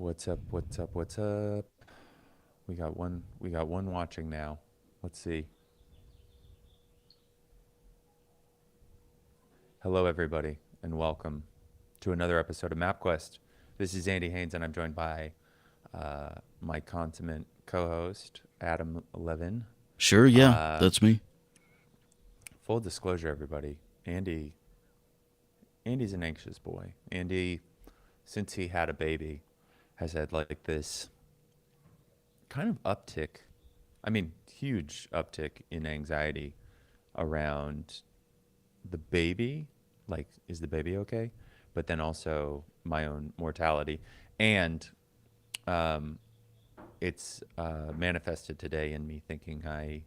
What's up? What's up? What's up? We got one watching now. Let's see. Hello everybody and welcome to another episode of MapQuest. This is Andy Haynes and I'm joined by my consummate co-host Adam Levin. Sure, yeah, Uh, that's me. Full disclosure everybody. Andy's an anxious boy. Andy, since he had a baby, has had like this kind of uptick. I mean, huge uptick in anxiety around the baby, like, is the baby okay? But then also my own mortality. And um, it's manifested today in me thinking I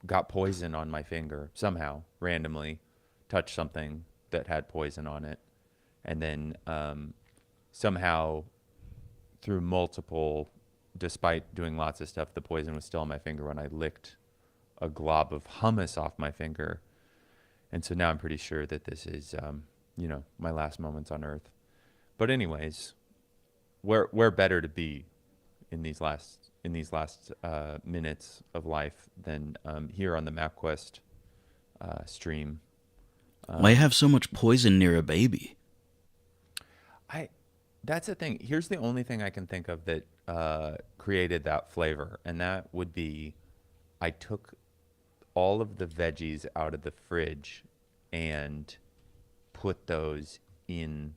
got poison on my finger somehow, randomly, touched something that had poison on it. And then somehow, through multiple, despite doing lots of stuff, the poison was still on my finger when I licked a glob of hummus off my finger. And so now I'm pretty sure that this is, my last moments on Earth. But anyways, where better to be in these last minutes of life than here on the MapQuest stream. Why Um, have so much poison near a baby? I That's the thing. Here's the only thing I can think of that created that flavor, and that would be I took all of the veggies out of the fridge and put those in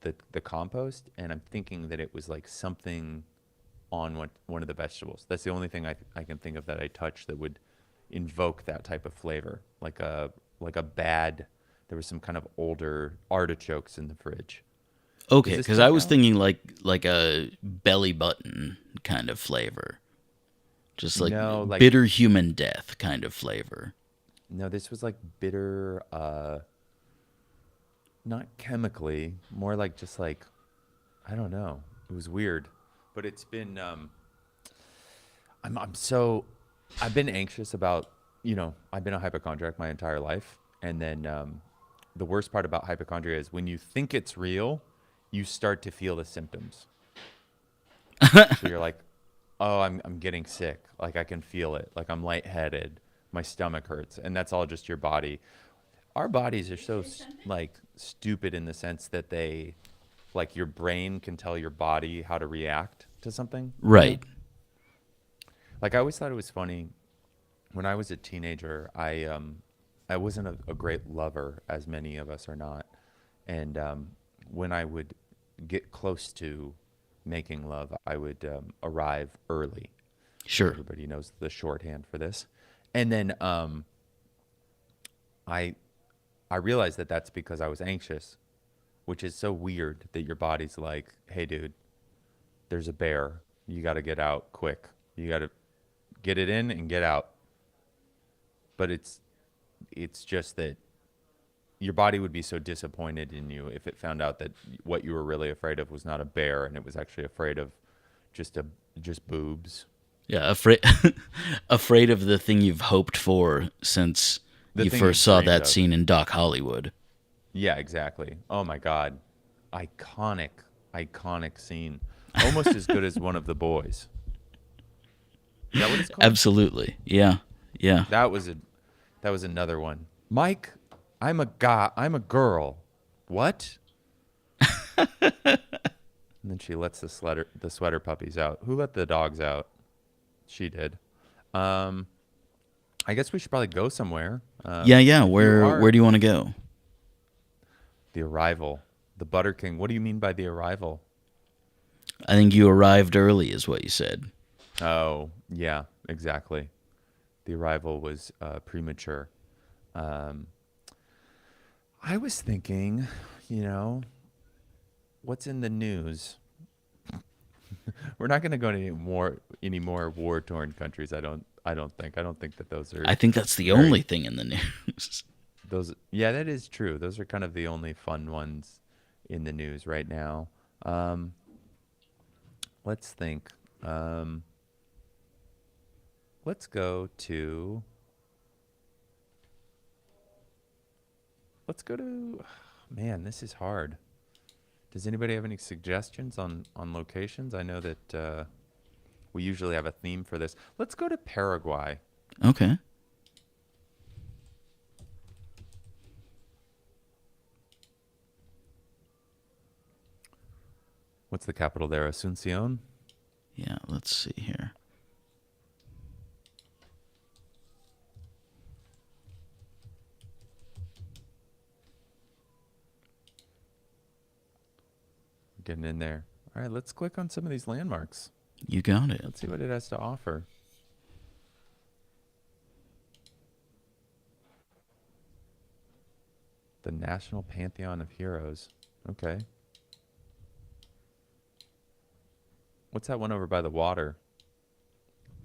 the compost, and I'm thinking that it was like something on one of the vegetables. That's the only thing I can think of that I touched that would invoke that type of flavor, like a bad. There was some kind of older artichokes in the fridge. Does Okay, this because I check was out? thinking like a belly button kind of flavor, just like No, like bitter human death kind of flavor. no. This was like bitter, not chemically, more like just like I don't know. It was weird, but it's been I'm so I've been anxious about, I've been a hypochondriac my entire life, and then the worst part about hypochondria is when you think it's real, you start to feel the symptoms. So you're like, "Oh, I'm getting sick. Like I can feel it. Like I'm lightheaded. My stomach hurts." And that's all just your body. Our bodies are so like stupid in the sense that they like your brain can tell your body how to react to something. Right. Like I always thought it was funny when I was a teenager. I wasn't a great lover, as many of us are not, and when I would get close to making love, I would arrive early. Sure. Everybody knows the shorthand for this, and then I I realized that that's because I was anxious, which is so weird that your body's like, "Hey, dude, there's a bear. You got to get out quick. You got to get it in and get out." But it's just that your body would be so disappointed in you if it found out that what you were really afraid of was not a bear and it was actually afraid of just a just boobs. Yeah, afraid afraid of the thing you've hoped for since The you thing first you've saw dreamed that of. scene in Doc Hollywood. Yeah, exactly. Oh my God. Iconic, iconic scene. Almost as good as one of the boys. Is that what it's called? Absolutely. Yeah. Yeah. That was a that was another one. Mike, I'm a guy. I'm a girl. What? And then she lets the sweater puppies out. Who let the dogs out? She did. Um, I guess we should probably go somewhere. Yeah, yeah. If you Where are do you want to go? the arrival, the Butter King. What do you mean by the arrival? I think you arrived early is what you said. Oh, yeah, exactly. The arrival was premature. Um, I was thinking, you know, what's in the news? We're not going to go to any more war torn countries. I don't think that those are I think that's the only very thing in the news. those. Yeah, that is true. Those are kind of the only fun ones in the news right now. Um, let's think. Um, let's go to. Let's go to. Man, this is hard. Does anybody have any suggestions on locations? I know that we usually have a theme for this. Let's go to Paraguay. Okay. What's the capital there? Asuncion? Yeah, let's see here. Getting in there. All right, let's click on some of these landmarks. You got it. Let's see what it has to offer. The National Pantheon of Heroes. Okay. What's that one over by the water?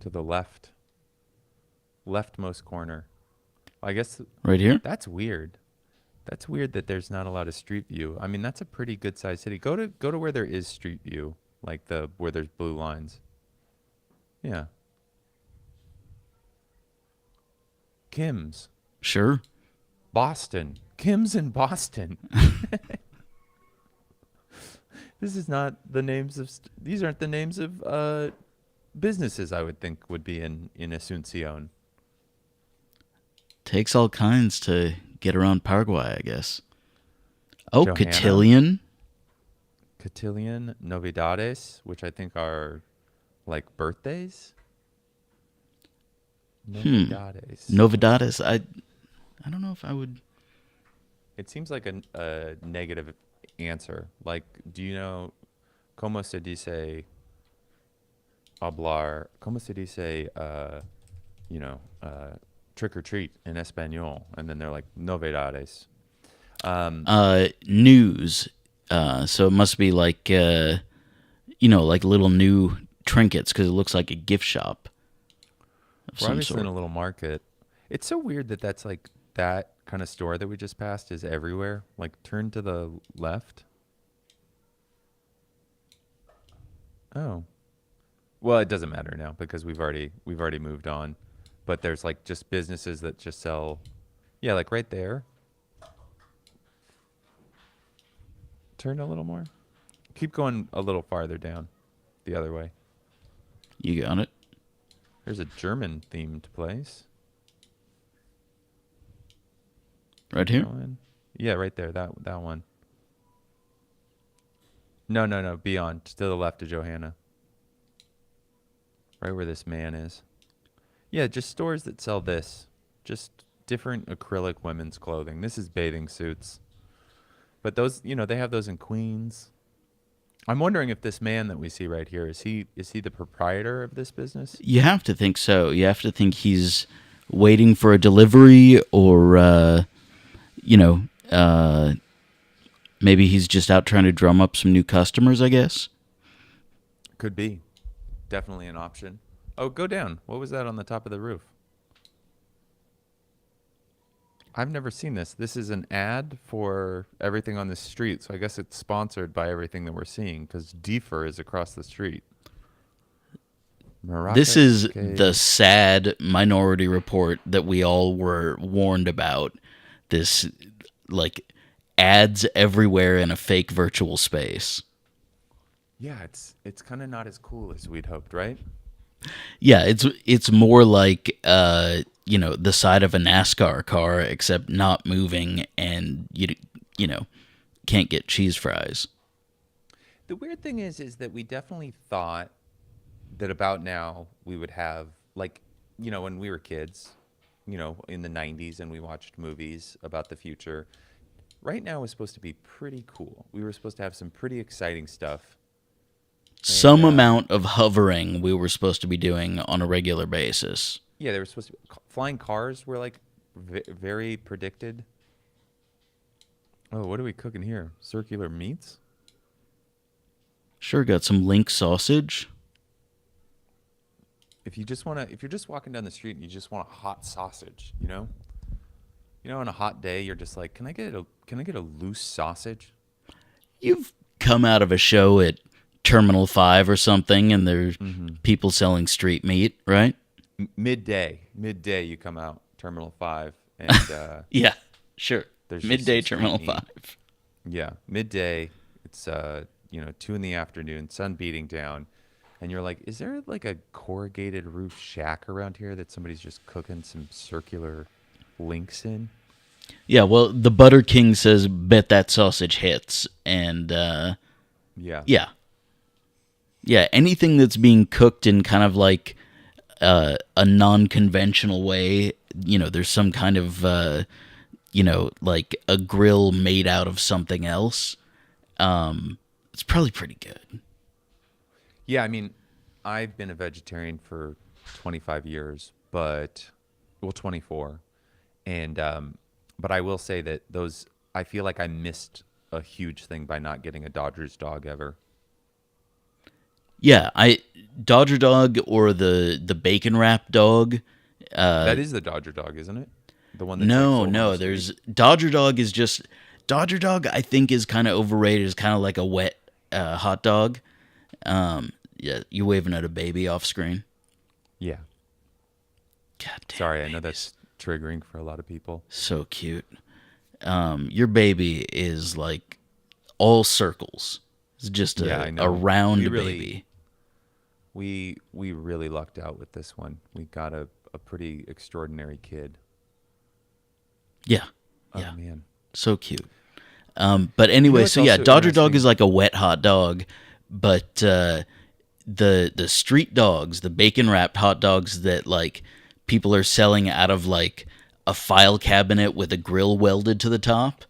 To the left. Leftmost corner. I guess Right here? that's weird. That's weird that there's not a lot of street view. I mean, that's a pretty good sized city. Go to where there is street view, like the where there's blue lines. Yeah. Kim's. Sure. Boston. Kim's in Boston. This is not the names of these aren't the names of businesses I would think would be in Asuncion. Takes all kinds to get around Paraguay, I guess. Oh, Johanna? Cotillion. Cotillion, Novedades, which I think are like birthdays. Novedades. Novedades. I don't know if I would. It seems like a negative answer. Like, do you know cómo se dice hablar? ¿Cómo se dice trick or treat in Espanol? And then they're like novedades. News. So it must be like, like little new trinkets because it looks like a gift shop of We're some obviously sort. in a little market. It's so weird that that's like that kind of store that we just passed is everywhere. Like, turn to the left. Oh, well, it doesn't matter now because we've already moved on. But there's like just businesses that just sell, yeah, like right there. Turn a little more. Keep going a little farther down, the other way. You got it. There's a German themed place. Right here? Going. Yeah, right there. That one. No. Beyond, to the left of Johanna. Right where this man is. Yeah, just stores that sell this. Just different acrylic women's clothing. This is bathing suits. But those, they have those in Queens. I'm wondering if this man that we see right here is he the proprietor of this business? You have to think so. You have to think he's waiting for a delivery or, maybe he's just out trying to drum up some new customers, I guess. Could be. Definitely an option. Oh, go down. What was that on the top of the roof? I've never seen this. This is an ad for everything on the street, so I guess it's sponsored by everything that we're seeing because Deefer is across the street. This is Maracas, the sad Minority Report that we all were warned about. This, like, ads everywhere in a fake virtual space. Yeah, it's kind of not as cool as we'd hoped, right? Yeah, it's more like the side of a NASCAR car, except not moving, and you can't get cheese fries. The weird thing is that we definitely thought that about now we would have like, when we were kids, in the 90s and we watched movies about the future. Right now was supposed to be pretty cool. We were supposed to have some pretty exciting stuff. Some And, amount of hovering we were supposed to be doing on a regular basis. yeah, they were supposed to flying cars were like very predicted. Oh, what are we cooking here? Circular meats? Sure, got some link sausage. If you're just walking down the street and you just want a hot sausage, on a hot day you're just like, can I get a loose sausage? You've come out of a show at Terminal 5 or something, and there's people selling street meat, right? Midday you come out Terminal 5 and Yeah, sure. there's just Midday some Terminal street meat. 5. Yeah, midday It's 2 in the afternoon, sun beating down, and you're like, is there like a corrugated roof shack around here that somebody's just cooking some circular links in? Yeah, well, the Butter King says, "Bet that sausage hits," and Yeah. yeah, yeah, anything that's being cooked in kind of like a non-conventional way. There's some kind of like a grill made out of something else. It's probably pretty good. Yeah, I mean, I've been a vegetarian for 25 years, but well, 24. And but I will say that those I feel like I missed a huge thing by not getting a Dodgers dog ever. Yeah, I Dodger dog or the bacon wrap dog. That is the Dodger dog, isn't it? The one that's like No, sold on the no, street. there's Dodger dog is just Dodger dog. I think is kind of overrated. It's kind of like a wet hot dog. Yeah, you waving at a baby off screen. Yeah. God damn, Sorry, I know babies, that's triggering for a lot of people. so cute. Your baby is like all circles. It's just Yeah, I a know. round We really baby. we really lucked out with this one. We got a pretty extraordinary kid. Yeah, Oh yeah, man. so cute. But You know anyway, what's so yeah, also Dodger dog is interesting? like a wet hot dog, but the street dogs, the bacon wrapped hot dogs that like people are selling out of like a file cabinet with a grill welded to the top.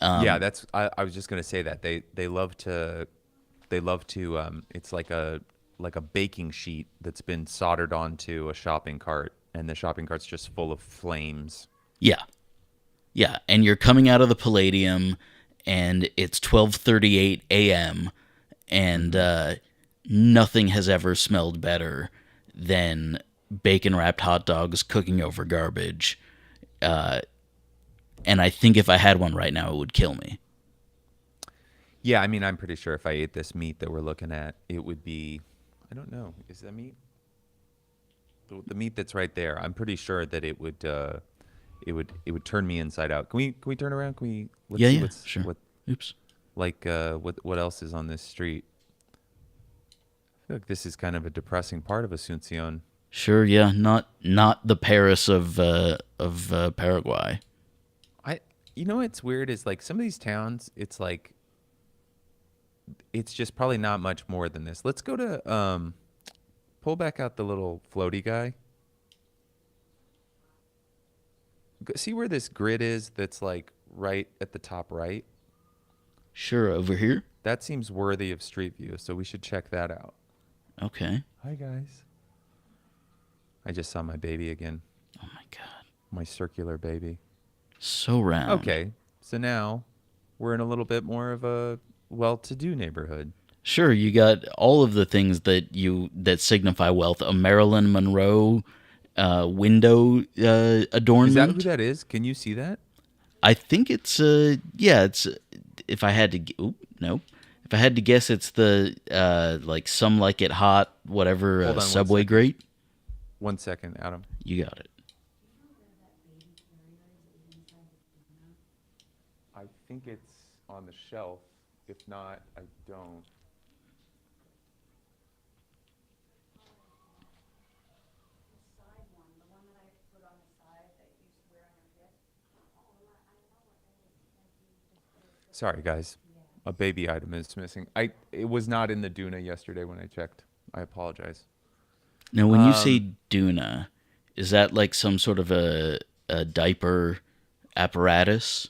Yeah, that's I was just gonna say that they love to it's like a baking sheet that's been soldered onto a shopping cart, and the shopping cart's just full of flames. Yeah, yeah, and you're coming out of the Palladium, and it's 12:38 a.m. and Hmm. nothing has ever smelled better than bacon wrapped hot dogs cooking over garbage. And I think if I had one right now, it would kill me. Yeah, I mean, I'm pretty sure if I ate this meat that we're looking at, it would be, I don't know, is that meat? The meat that's right there. I'm pretty sure that it would turn me inside out. Can we turn around? Let's Yeah, see yeah, what's sure. what Oops. like what else is on this street? I feel like this is kind of a depressing part of Asuncion. Sure, yeah, not the Paris of Paraguay. I you know what's weird is like some of these towns, it's like it's just probably not much more than this. Let's go to pull back out the little floaty guy. See where this grid is that's like right at the top right? Sure, over here. That seems worthy of Street View, so we should check that out. Okay. Hi guys. I just saw my baby again. Oh my god, My circular baby. so round. Okay. So now we're in a little bit more of a well-to-do neighborhood. Sure, you got all of the things that signify wealth. A Marilyn Monroe window Is that who adornment. that is? Can you see that? I think it's yeah, it's if I had to no. If I had to guess it's the like some like it hot whatever Hold on one subway second. grate. 1 second, Adam. You got it. I think it's on the shelf. If not, I don't. Sorry, guys. A baby item is missing. It was not in the Duna yesterday when I checked. I apologize. Now, when you Um, say Duna, is that like some sort of a diaper apparatus?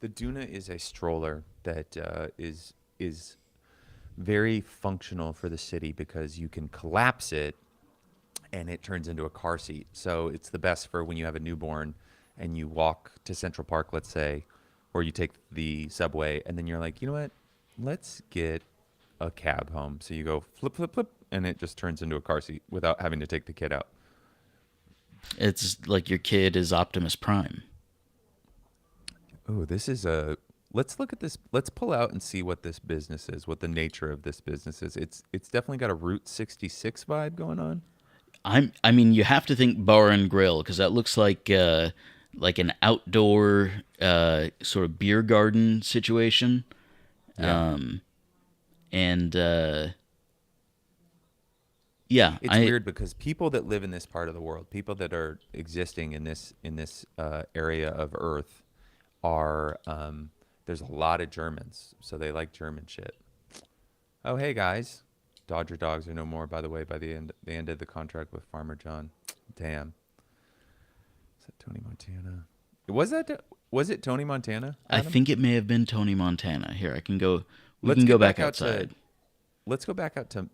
the Duna is a stroller that is very functional for the city because you can collapse it and it turns into a car seat. So it's the best for when you have a newborn and you walk to Central Park, let's say, or you take the subway, and then you're like, you know what? Let's get a cab home. So you go flip, flip, flip, and it just turns into a car seat without having to take the kid out. It's like your kid is Optimus Prime. Oh, this is a. Let's look at this. Let's pull out and see what this business is, what the nature of this business is. It's definitely got a Route 66 vibe going on. I mean, you have to think bar and grill because that looks like an outdoor sort of beer garden situation. Yeah. And yeah, It's weird because people that live in this part of the world, people that are existing in this area of Earth, are there's a lot of Germans, so they like German shit. Oh, hey guys, Dodger dogs are no more. By the way, by the end, they ended the contract with Farmer John. Damn, is that Tony Montana? Was it Tony Montana, I Adam? think it may have been Tony Montana. Here, I can go. We Let's can go get back back out to outside. let's go back out to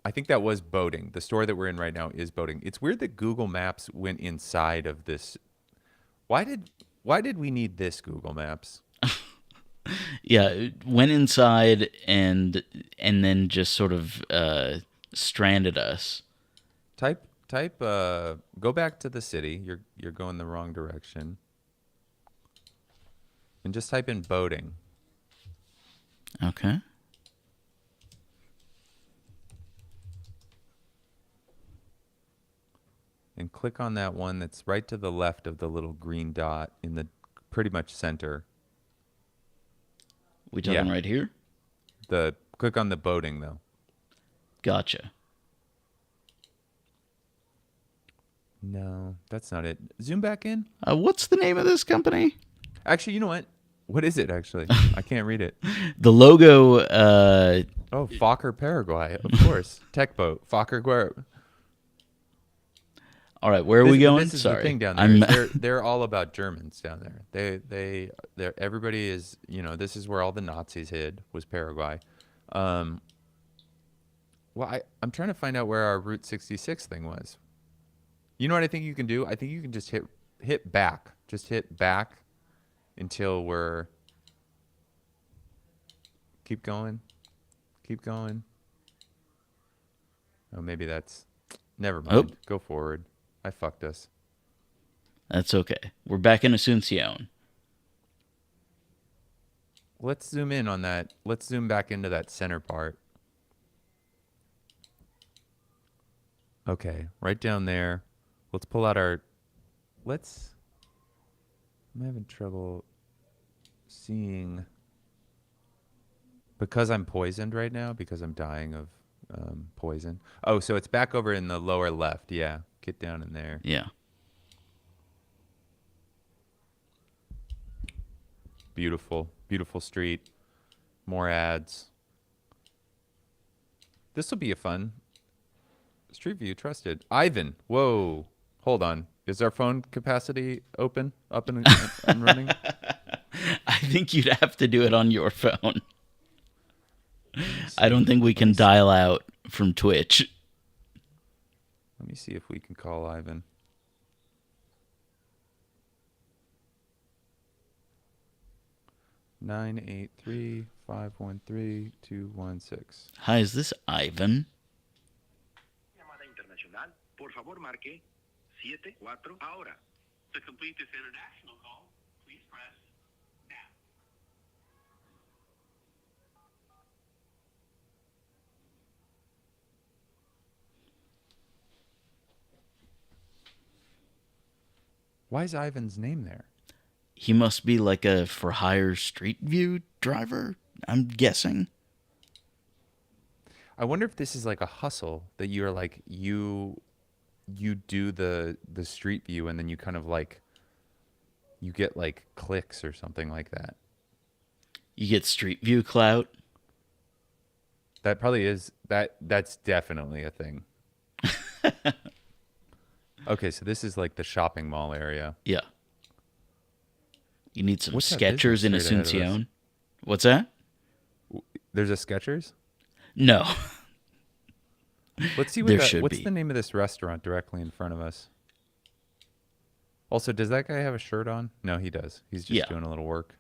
I think that was boating. The store that we're in right now is boating. It's weird that Google Maps went inside of this. Why did we need this Google Maps? Yeah, it went inside and then just sort of stranded us. Type go back to the city. You're going the wrong direction. And just type in boating. Okay. And click on that one that's right to the left of the little green dot in the pretty much center. We talking Yeah. right here? The click on the boating though. Gotcha. No, that's not it. Zoom back in. What's the name of this company? Actually, you know what? What is it actually? I can't read it. The logo. Oh, Fokker Paraguay, of course. Tech boat, Fokker Guer. All right, where are we going? This is Sorry, the thing down there. I'm. They're all about Germans down there. They're everybody is. This is where all the Nazis hid, was Paraguay. Well, I'm trying to find out where our Route 66 thing was. You know what I think you can do? I think you can just hit back. Just hit back until we're. Keep going. Keep going. Oh, maybe that's. Never mind. Go forward. I fucked us. That's okay. We're back in Asuncion. Let's zoom in on that. Let's zoom back into that center part. Okay, right down there. Let's pull out our. I'm having trouble seeing. Because I'm poisoned right now, because I'm dying of poison. Oh, so it's back over in the lower left. Yeah, get down in there. Yeah. Beautiful, beautiful street. More ads. This will be a fun Street View. Trusted. Ivan. Whoa. Hold on. Is our phone capacity open? Up and running? I think you'd have to do it on your phone. I don't think we can dial out from Twitch. Let me see if we can call Ivan. Nine 513-216. Hi, is this Ivan? Llamada internacional. Por favor, marque 74 ahora. To complete this international call, please press now. Why is Ivan's name there? He must be like a for hire Street View driver, I'm guessing. I wonder if this is like a hustle that you're like you do the Street View and then you kind of like you get like clicks or something like that. You get Street View clout. That probably is that's definitely a thing. Okay, so this is like the shopping mall area. Yeah. You need some What's that Skechers in business straight ahead of us? Asuncion. What's that? There's a Skechers? No. Let's see There should what's be. the name of this restaurant directly in front of us. Also, does that guy have a shirt on? No, he does. He's just Yeah. doing a little work.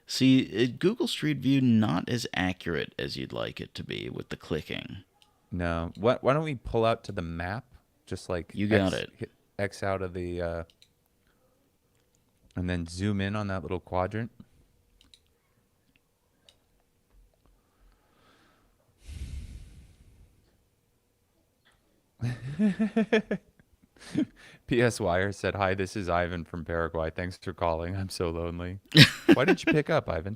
See, Google Street View not as accurate as you'd like it to be with the clicking. No. Why don't we pull out to the map? Just like You got it. Hit X out of the and then zoom in on that little quadrant. P.S. Wire said, "Hi, this is Ivan from Paraguay. Thanks for calling. I'm so lonely." Why didn't you pick up, Ivan?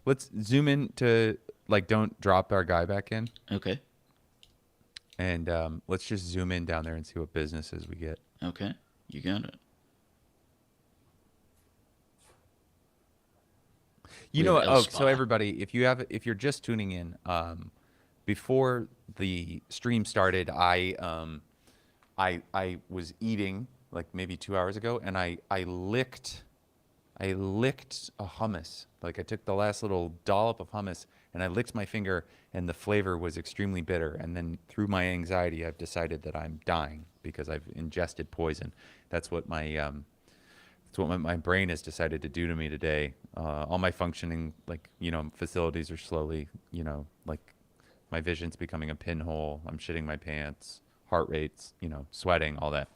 let's zoom in to like don't drop our guy back in, Okay. and let's just zoom in down there and see what businesses we get. Okay. You got it. You We know have what? El Oh, so Spa. everybody, if you're just tuning in, before the stream started, I was eating like maybe 2 hours ago, and I licked a hummus. Like I took the last little dollop of hummus and I licked my finger, and the flavor was extremely bitter. And then through my anxiety, I've decided that I'm dying because I've ingested poison. That's what my brain has decided to do to me today. All my functioning, like, facilities are slowly, like my vision's becoming a pinhole. I'm shitting my pants, heart rates, sweating, all that.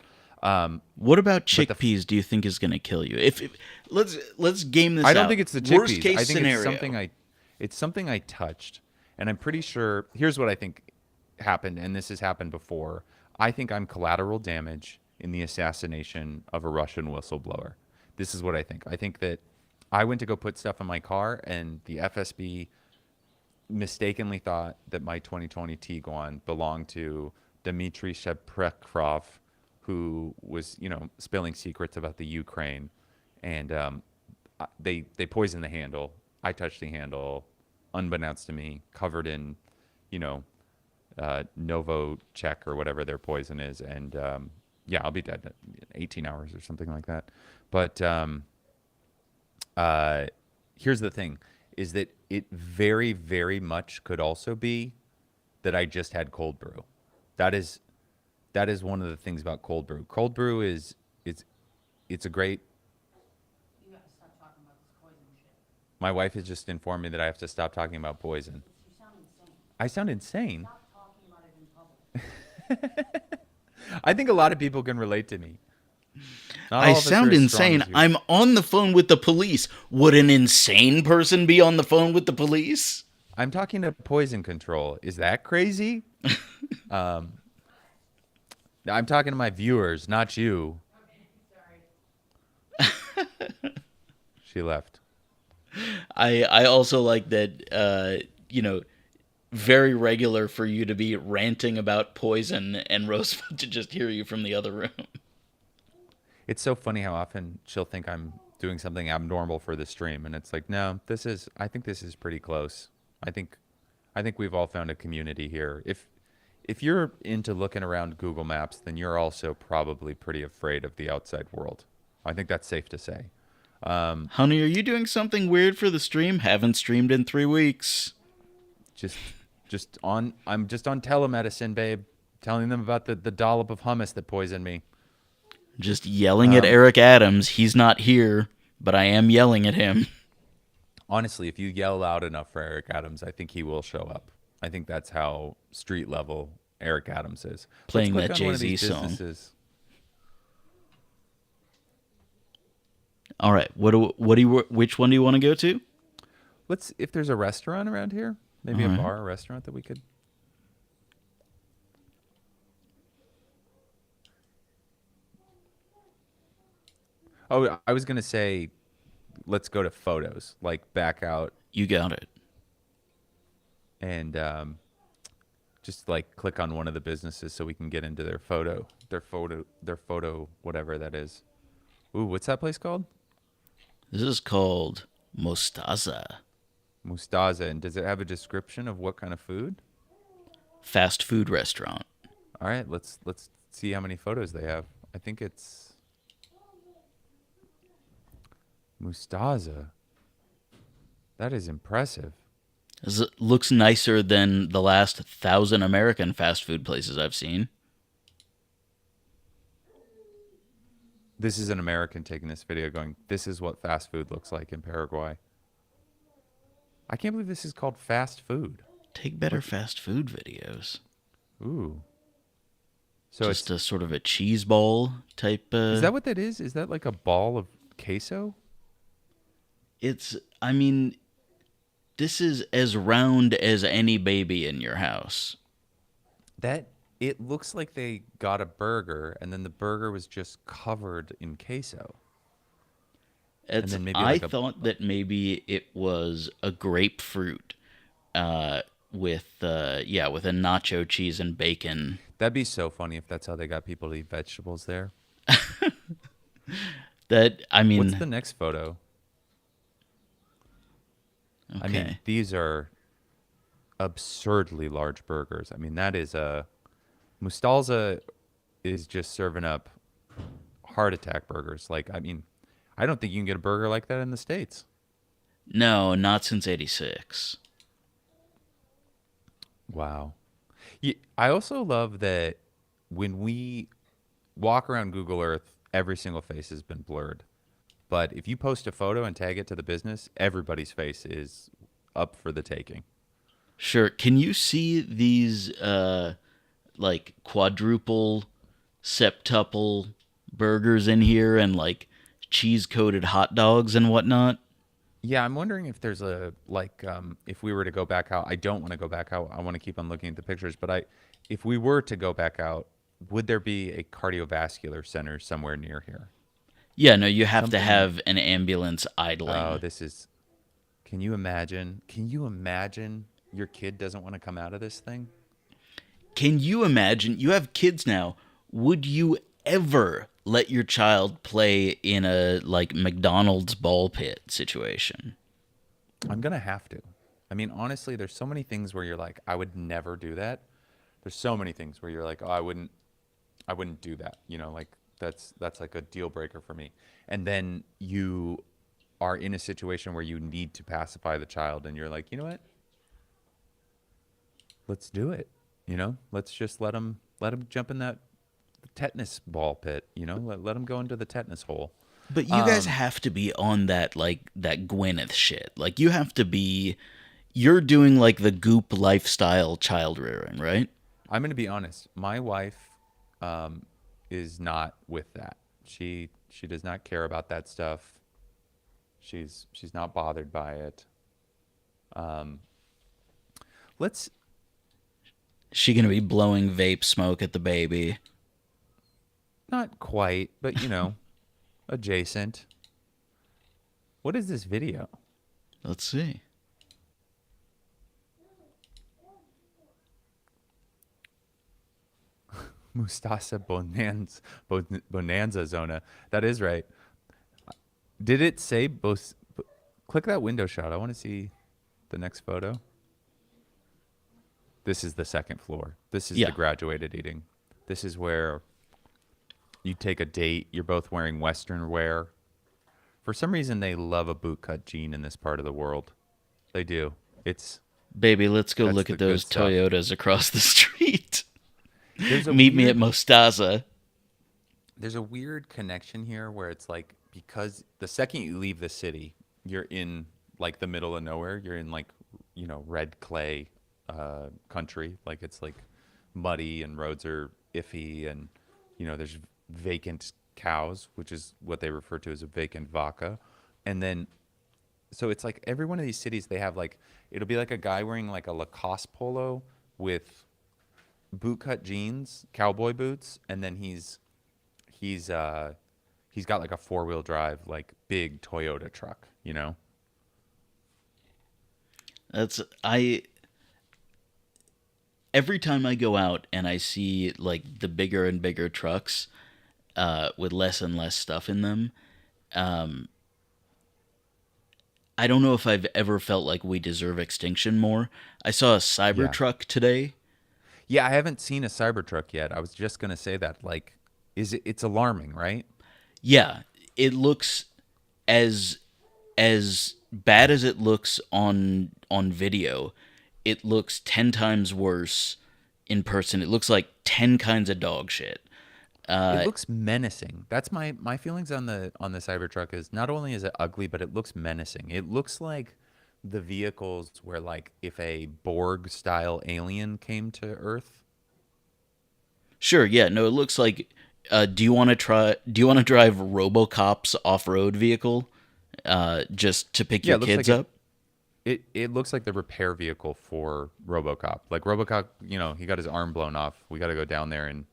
What about But the chickpeas? Do you think is going to kill you? If let's game this I don't out. think it's the Worst chickpeas. case I think scenario. it's something I touched, and I'm pretty sure. Here's what I think happened, and this has happened before. I think I'm collateral damage in the assassination of a Russian whistleblower. This is what I think. I think that I went to go put stuff in my car, and the FSB mistakenly thought that my 2020 Tiguan belonged to Dmitry Sheprekov, who was, spilling secrets about the Ukraine, and they poisoned the handle. I touched the handle, unbeknownst to me, covered in, you know, Novo Check or whatever their poison is, and yeah, I'll be dead in 18 hours or something like that. But uh, here's the thing: is that it very, very much could also be that I just had cold brew. That is one of the things about cold brew. Cold brew is it's a great. You gotta stop talking about this poison shit. My wife has just informed me that I have to stop talking about poison. You sound insane. I sound insane. Stop talking about it in public. I think a lot of people can relate to me. Not I all of us are sound as strong insane. as you. I'm on the phone with the police. Would an insane person be on the phone with the police? I'm talking to poison control. Is that crazy? I'm talking to my viewers, not you. Okay, sorry. She left. I also like that very regular for you to be ranting about poison and Roosevelt to just hear you from the other room. It's so funny how often she'll think I'm doing something abnormal for the stream, and it's like, no, I think this is pretty close. I think we've all found a community here. If you're into looking around Google Maps, then you're also probably pretty afraid of the outside world. I think that's safe to say. Honey, are you doing something weird for the stream? Haven't streamed in 3 weeks. I'm just on telemedicine, babe, telling them about the dollop of hummus that poisoned me. Just yelling at Eric Adams. He's not here, but I am yelling at him. Honestly, if you yell loud enough for Eric Adams, I think he will show up. I think that's how street level Eric Adams is. Playing Let's that click on one of Jay-Z these song. businesses. All right, which one do you want to go to? If there's a restaurant around here, maybe a All right. bar or restaurant that we could. Oh, I was gonna say, let's go to photos. Like back out You got it. and just like click on one of the businesses so we can get into their photo, whatever that is. Ooh, what's that place called? This is called Mostaza. Mustaza. And does it have a description of what kind of food? Fast food restaurant. All right, let's see how many photos they have. I think it's Mustaza. That is impressive. This looks nicer than the last 1,000 American fast food places I've seen. This is an American taking this video going, this is what fast food looks like in Paraguay. I can't believe this is called fast food. Take better fast food videos. Ooh. So Just a sort of a cheese ball type. is that what that is? Is that like a ball of queso? I mean, this is as round as any baby in your house. It looks like they got a burger and then the burger was just covered in queso. And It's then maybe I like a thought that maybe it was a grapefruit with a nacho cheese and bacon. that'd be so funny if that's how they got people to eat vegetables there. That I What's mean, the next photo? I mean, okay. these are absurdly large burgers. I mean, that is a Mustalza is just serving up heart attack burgers. Like, I mean, I don't think you can get a burger like that in the States. No, not since '86. Wow. Yeah, I also love that when we walk around Google Earth, every single face has been blurred. But if you post a photo and tag it to the business, everybody's face is up for the taking. Sure. Can you see these like quadruple septuple burgers in here and like cheese coated hot dogs and whatnot? Yeah, I'm wondering if there's a like if we were to go back out. I don't want to go back out. I want to keep on looking at the pictures, but if we were to go back out, would there be a cardiovascular center somewhere near here? Yeah, no, you have to Something. have an ambulance Oh, idling. this is. Can you imagine? Can you imagine your kid doesn't want to come out of this thing? Can you imagine? You have kids now. Would you ever let your child play in a like McDonald's ball pit situation? I'm gonna have to. I mean, honestly, there's so many things where you're like, I would never do that. There's so many things where you're like, oh, I wouldn't do that. You know, like that's like a deal breaker for me. And then you are in a situation where you need to pacify the child, and you're like, you know what? Let's do it. You know, let's just let him jump in that tetanus ball pit. You know, let him go into the tetanus hole. But you guys Um, have to be on that like that Gwyneth shit. Like you have to be you're doing like the goop lifestyle child rearing, right? I'm gonna be honest. My wife um, is not with that. She does not care about that stuff. She's not bothered by it. Um, let's She gonna be blowing vape smoke at the baby. not quite, but you know, adjacent. What is this video? Let's see. Mustasa Bonanza Zona. That is right. Did it say both? Click that window shot. I want to see the next photo. This is the second floor. This is the Yeah. graduated eating. This is where you take a date. You're both wearing Western wear. For some reason, they love a bootcut jean in this part of the world. They do. It's Baby, let's go That's look the at good those stuff. Toyotas across the street. There's a Meet me at weird Mostaza. there's a weird connection here where it's like because the second you leave the city, you're in like the middle of nowhere. You're in like red clay country. Like it's like muddy and roads are iffy and there's vacant cows, which is what they refer to as a vacant vaca. And then so it's like every one of these cities they have like it'll be like a guy wearing like a Lacoste polo with bootcut jeans, cowboy boots, and then he's he's got like a four-wheel drive like big Toyota truck, you know? That's I every time I go out and I see like the bigger and bigger trucks with less and less stuff in them, I don't know if I've ever felt like we deserve extinction more. I saw a Yeah. Cybertruck today. Yeah, I haven't seen a Cybertruck yet. I was just going to say that like it's alarming, right? Yeah, it looks as as bad as it looks on video. It looks 10 times worse in person. It looks like 10 kinds of dog shit. It looks menacing. That's my feelings on the Cybertruck is not only is it ugly, but it looks menacing. It looks like the vehicles where like if a Borg style alien came to Earth. Sure, yeah, no, it looks like do you want to drive RoboCop's off-road vehicle just to pick Yeah, your it looks kids like it up? it looks like the repair vehicle for RoboCop. Like RoboCop, he got his arm blown off. We got to go down there and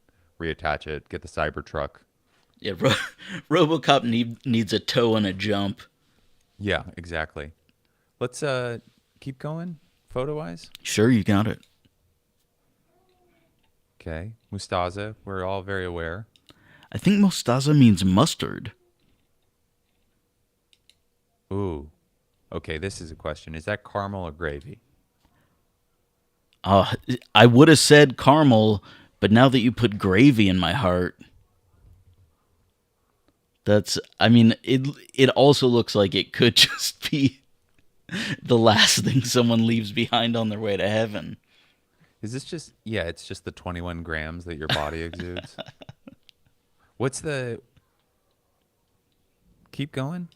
reattach it, get the Cybertruck, Yeah, RoboCop needs a toe and a jump. Yeah, exactly. Let's keep going photo wise. Sure, you got it. Okay. Mustaza, we're all very aware. I think mostaza means mustard. Ooh. Okay, this is a question. Is that caramel or gravy? Uh, I would have said caramel, but now that you put gravy in my heart, I mean, it also looks like it could just be the last thing someone leaves behind on their way to heaven. Is this just yeah, it's just the 21 grams that your body exudes. What's the keep going?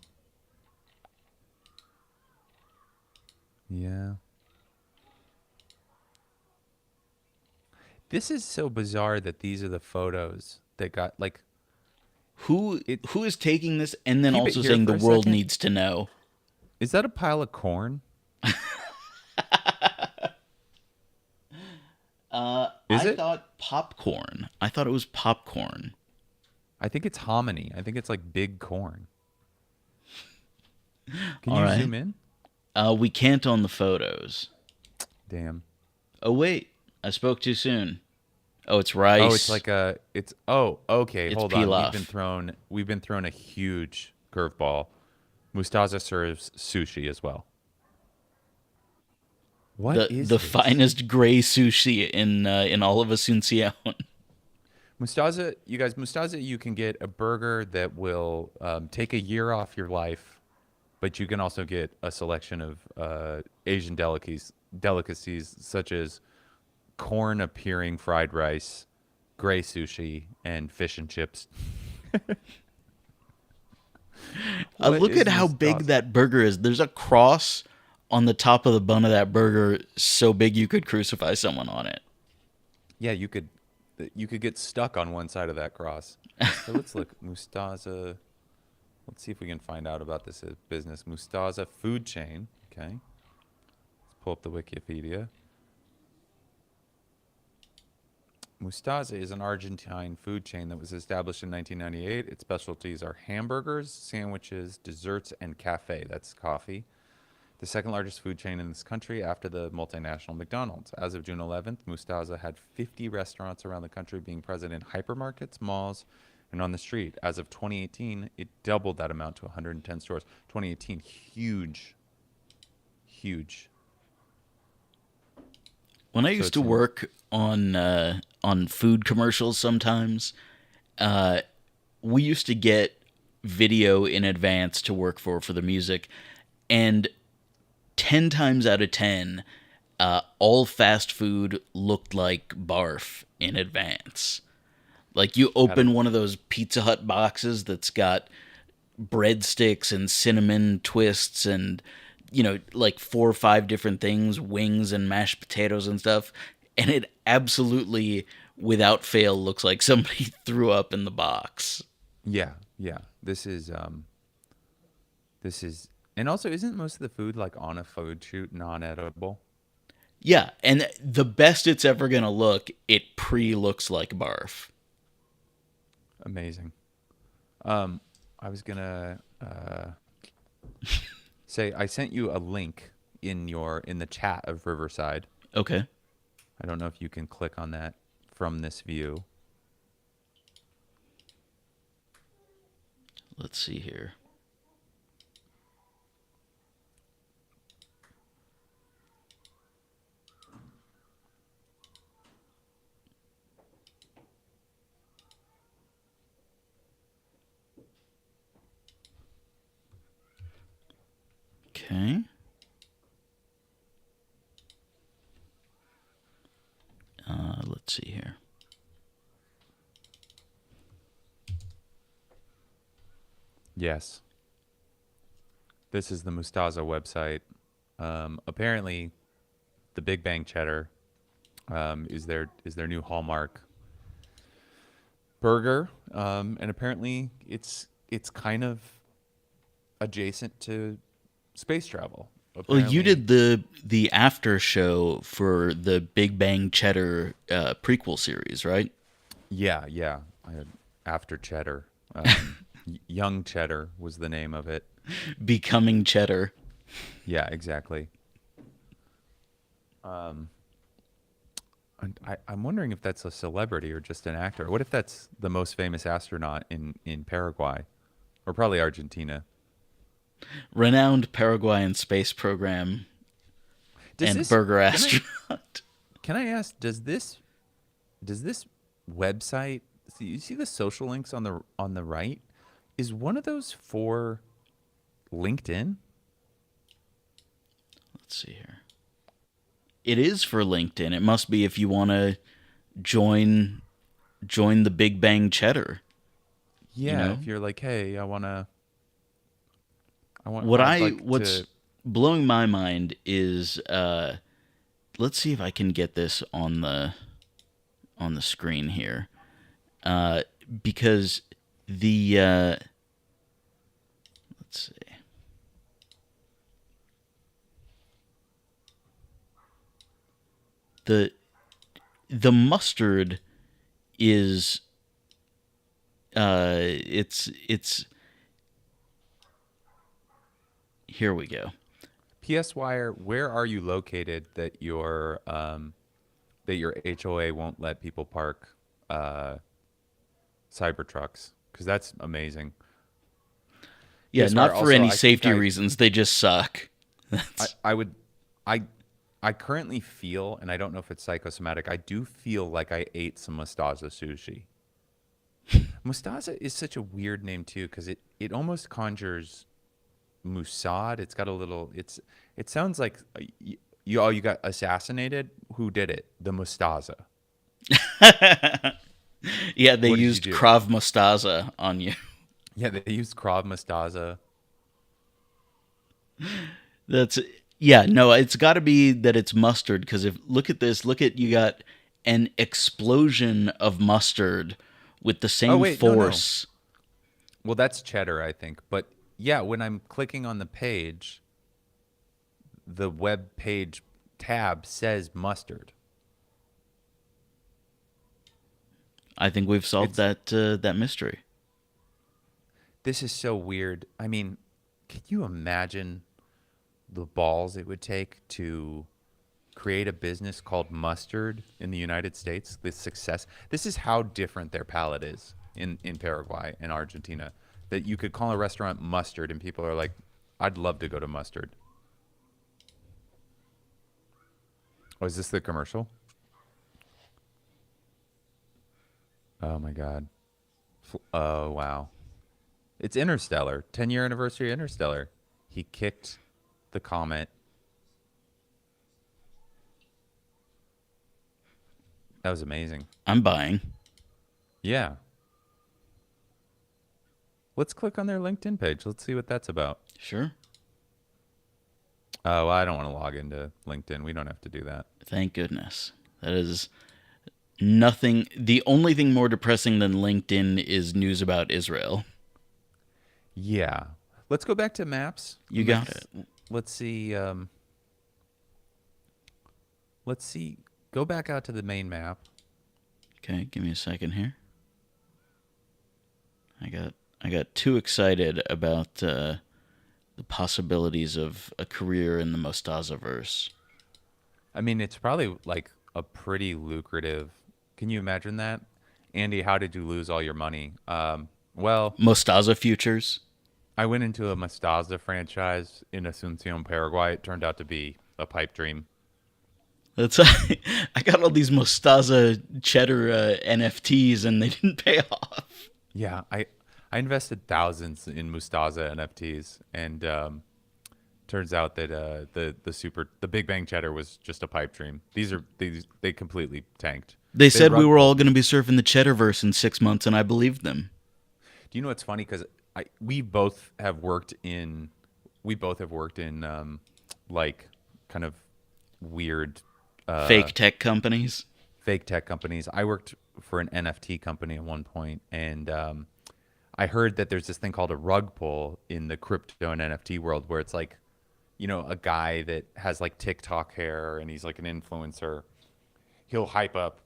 Yeah. This is so bizarre that these are the photos that got like Who is taking this and then keep it also here saying the for a world second. needs to know? Is that a pile of corn? Is I it? thought popcorn. I thought it was popcorn. I think it's hominy. I think it's like big corn. Can All you right. zoom in? We can't on the photos. Damn. Oh wait, I spoke too soon. Oh, it's rice. Oh, it's like a it's oh, okay, It's hold on. pilaf. We've been thrown a huge curveball. Mustaza serves sushi as well. What is the this? finest gray sushi in all of Asuncion. Mustaza, you guys, Mustaza, you can get a burger that will take a year off your life, but you can also get a selection of Asian delicacies such as corn appearing fried rice, gray sushi, and fish and chips. What Look is at how big Mustaza? that burger is. There's a cross on the top of the bun of that burger, so big you could crucify someone on it. Yeah, you could get stuck on one side of that cross. So let's look Mustaza. Let's see if we can find out about this business. Mustaza food chain. Okay. Let's pull up the Wikipedia. Mustaza is an Argentine food chain that was established in 1998. Its specialties are hamburgers, sandwiches, desserts, and cafe. That's coffee. The second largest food chain in this country after the multinational McDonald's. As of June 11th, Mustaza had 50 restaurants around the country being present in hypermarkets, malls, and on the street. As of 2018, it doubled that amount to 110 stores. 2018, huge, huge. When I So used it's to in, work on food commercials, sometimes we used to get video in advance to work for the music, and 10 times out of 10, all fast food looked like barf in advance. Like you how did, open one of those Pizza Hut boxes that's got breadsticks and cinnamon twists and like 4 or 5 different things, wings and mashed potatoes and stuff, and it absolutely without fail looks like somebody threw up in the box. yeah, yeah. And also, isn't most of the food like on a food shoot non-edible? Yeah, and the best it's ever going to look, it pre-looks like barf. Amazing. I was gonna say I sent you a link in the chat of Riverside. Okay. I don't know if you can click on that from this view. Let's see here. Okay. Let's see here. Yes. This is the Mustaza website. Apparently, the Big Bang Cheddar is their new hallmark burger, and apparently it's kind of adjacent to space travel. Well, you Apparently, did the after show for the Big Bang Cheddar prequel series, right? yeah, yeah. I had after Cheddar. Young Cheddar was the name of it. Becoming cheddar. Yeah, exactly. Um, and I'm wondering if that's a celebrity or just an actor. What if that's the most famous astronaut in Paraguay, or probably Argentina? Renowned Paraguayan space program Does and this? burger Can I astronaut. can I ask? Does this website? See, you see the social links on the right? Is one of those for LinkedIn? Let's see here. It is for LinkedIn. It must be if you want to join join the Big Bang Cheddar. You Yeah, know if you're like, hey, what I'd I like what's to. blowing my mind is let's see if I can get this on the screen here. Because the let's see. The the mustard is it's here we go. PS Wire, where are you located that your HOA won't let people park uh, Cybertrucks? Because that's amazing. Yeah, PS Wire. not for Also, any I think safety reasons. They just suck. That's I would I I currently feel, and I don't know if it's psychosomatic. I do feel like I ate some Mostaza sushi. Mostaza is such a weird name too, because it almost conjures Mossad. It's got a little. It sounds like you got assassinated. Who did it? The Mostaza. yeah. They What did you used do? Krav Mustaza on you. Yeah, they used Krav Mostaza. That's yeah. No, it's got to be that it's mustard because if look at this, look at you got an explosion of mustard with the Oh same wait, no, no. force. Well, that's cheddar, I think. But yeah, when I'm clicking on the page, the web page tab says mustard. I think we've solved It's that mystery. This is so weird. I mean, can you imagine the balls it would take to create a business called Mustard in the United States? The success. This is how different their palate is in Paraguay and Argentina. That you could call a restaurant Mustard and people are like, I'd love to go to Mustard. Oh, is this the commercial? Oh my God. Oh wow. It's Interstellar. 10-year anniversary of Interstellar. He kicked the comet. That was amazing. I'm buying. Yeah. Let's click on their LinkedIn page. Let's see what that's about. Sure. Oh, I don't want to log into LinkedIn. We don't have to do that. Thank goodness. That is nothing. The only thing more depressing than LinkedIn is news about Israel. Yeah. Let's go back to maps. You got it. Let's see. Let's see. Go back out to the main map. Okay, give me a second here. I got too excited about the possibilities of a career in the Mostaza-verse. I mean, it's probably like a pretty lucrative. Can you imagine that? Andy, how did you lose all your money? Well, Mostaza futures. I went into a Mostaza franchise in Asuncion, Paraguay. It turned out to be a pipe dream. That's I got all these Mostaza cheddar NFTs and they didn't pay off. Yeah, I invested thousands in Mostaza NFTs, and turns out that the Big Bang Cheddar was just a pipe dream. These they completely tanked. They They said we rug were all pulled going me. to be surfing the cheddarverse in 6 months, and I believed them. Do you know what's funny? Because we both have worked in like kind of weird Fake tech companies. fake tech companies. I worked for an NFT company at one point, and I heard that there's this thing called a rug pull in the crypto and NFT world, where it's like, a guy that has like TikTok hair and he's like an influencer. He'll hype up,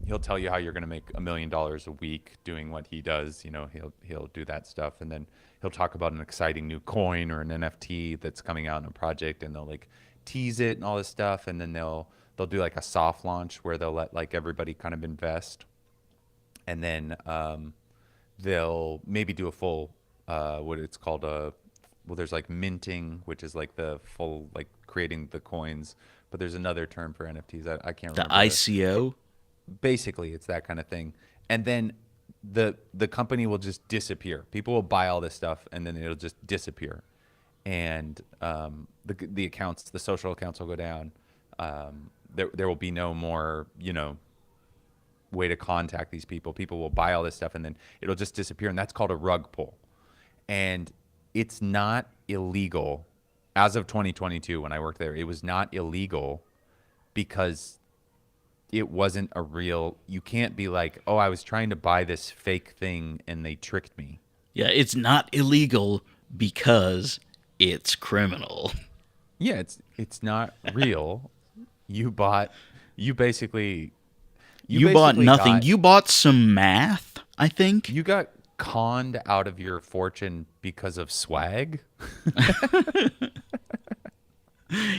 he'll tell you how you're going to make $1 million a week doing what he does. You know, he'll do that stuff, and then he'll talk about an exciting new coin or an NFT that's coming out in a project, and they'll like tease it and all this stuff, and then they'll do like a soft launch where they'll let like everybody kind of invest, and then they'll maybe do a full what it's called a well, there's like minting, which is like the full like creating the coins, but there's another term for NFTs. I can't The remember. ICO. Basically, it's that kind of thing, and then the company will just disappear. People will buy all this stuff, and then it'll just disappear, and the accounts, the social accounts will go down. There will be no more, way to contact these people. People will buy all this stuff, and then it'll just disappear, and that's called a rug pull. And it's not illegal. As of 2022, when I worked there, it was not illegal because it wasn't a real. You can't be like, oh, I was trying to buy this fake thing and they tricked me. Yeah, it's not illegal because it's criminal. Yeah, it's not real. You bought. You basically. You bought basically nothing. got- You bought some math, I think. You got conned out of your fortune because of swag.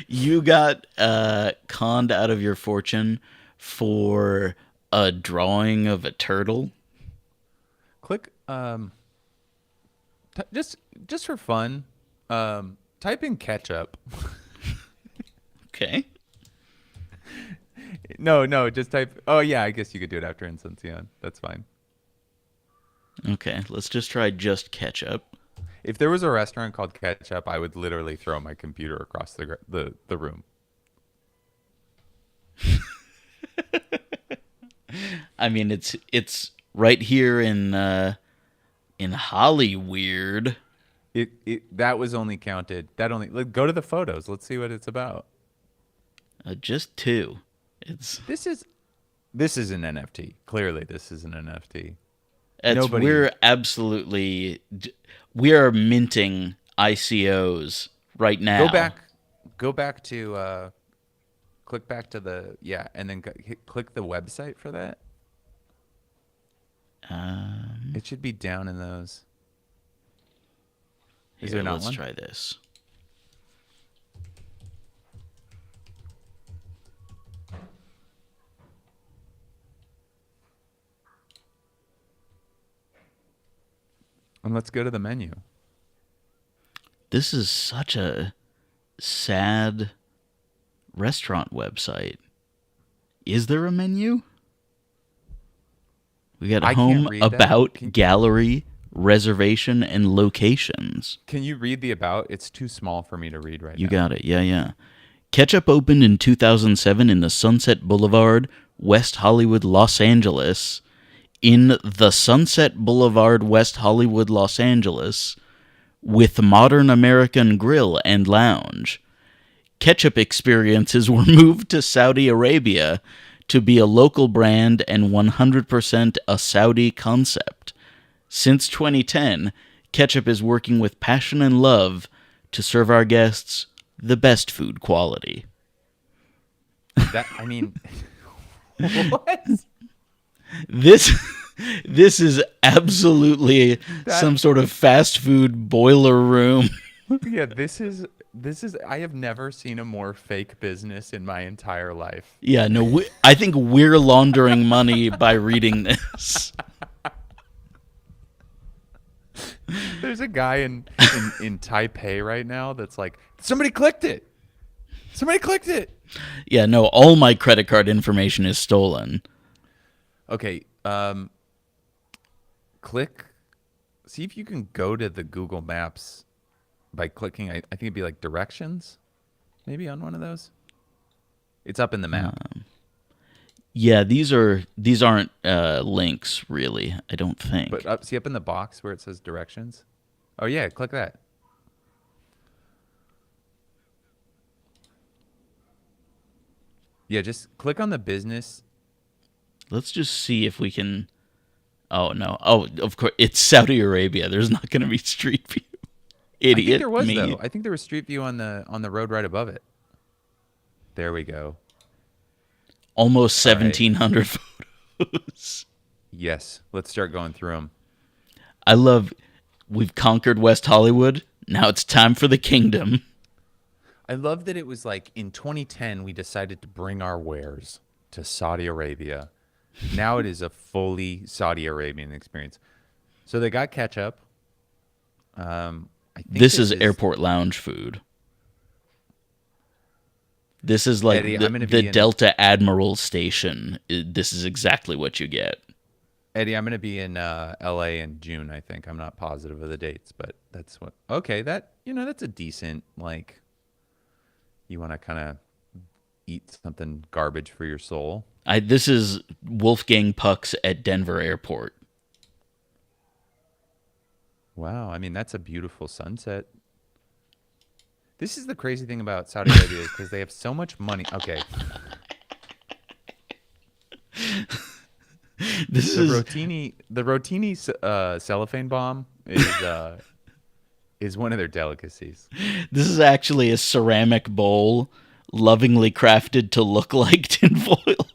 You got conned out of your fortune for a drawing of a turtle. Click just for fun. Type in ketchup. Okay. No, just type. Oh yeah, I guess you could do it after Incension. That's fine. Okay, let's just try just ketchup. If there was a restaurant called Ketchup, I would literally throw my computer across the room. I mean, it's right here in Hollyweird. That was only counted. Go to the photos. Let's see what it's about. Just two. It's This is an NFT. Clearly, this is an NFT. Nobody- we are minting ICOs right now. Go back to click back to and then click the website for that. It should be down in those. Is Here, there not let's one? try this. And let's go to the menu. This is such a sad restaurant website. Is there a menu? We got I can't home, read that. about, gallery, reservation, and locations. Can you read the about? It's too small for me to read right You now. got it. Yeah. Ketchup opened in 2007 in the Sunset Boulevard, West Hollywood, Los Angeles. In the Sunset Boulevard, West Hollywood, Los Angeles, with modern American grill and lounge. Ketchup experiences were moved to Saudi Arabia to be a local brand and 100% a Saudi concept. Since 2010, Ketchup is working with passion and love to serve our guests the best food quality. I mean, what? This is absolutely some sort of fast food boiler room. Yeah, this is. I have never seen a more fake business in my entire life. Yeah, no, I think we're laundering money by reading this. There's a guy in Taipei right now that's like, somebody clicked it. Somebody clicked it. Yeah, no, all my credit card information is stolen. Okay, see if you can go to the Google Maps by clicking, I think it'd be like directions, maybe on one of those. It's up in the map. Yeah, these aren't links really, I don't think. But up in the box where it says directions. Oh yeah, click that. Yeah, just click on the business. Let's just see if we can. Oh no! Oh, of course, it's Saudi Arabia. There's not going to be Street View. Idiot. I think there was me. though. I think there was Street View on the road right above it. There we go. Almost All right. 1,700 photos. those. Yes, let's start going through them. I love. We've conquered West Hollywood. Now it's time for the kingdom. I love that it was like in 2010 we decided to bring our wares to Saudi Arabia. Now it is a fully Saudi Arabian experience. So they got ketchup. I think This is airport lounge food. This is like Eddie, the, I'm gonna the be in- Delta Admiral Station. This is exactly what you get. Eddie, I'm going to be in LA in June, I think. I'm not positive of the dates, but that's what. Okay, that's a decent, like, you want to kind of eat something garbage for your soul. This is Wolfgang Puck's at Denver Airport. Wow, I mean, that's a beautiful sunset. This is the crazy thing about Saudi Arabia is because they have so much money. Okay, This the is rotini cellophane bomb is one of their delicacies. this is actually a ceramic bowl, lovingly crafted to look like tinfoil.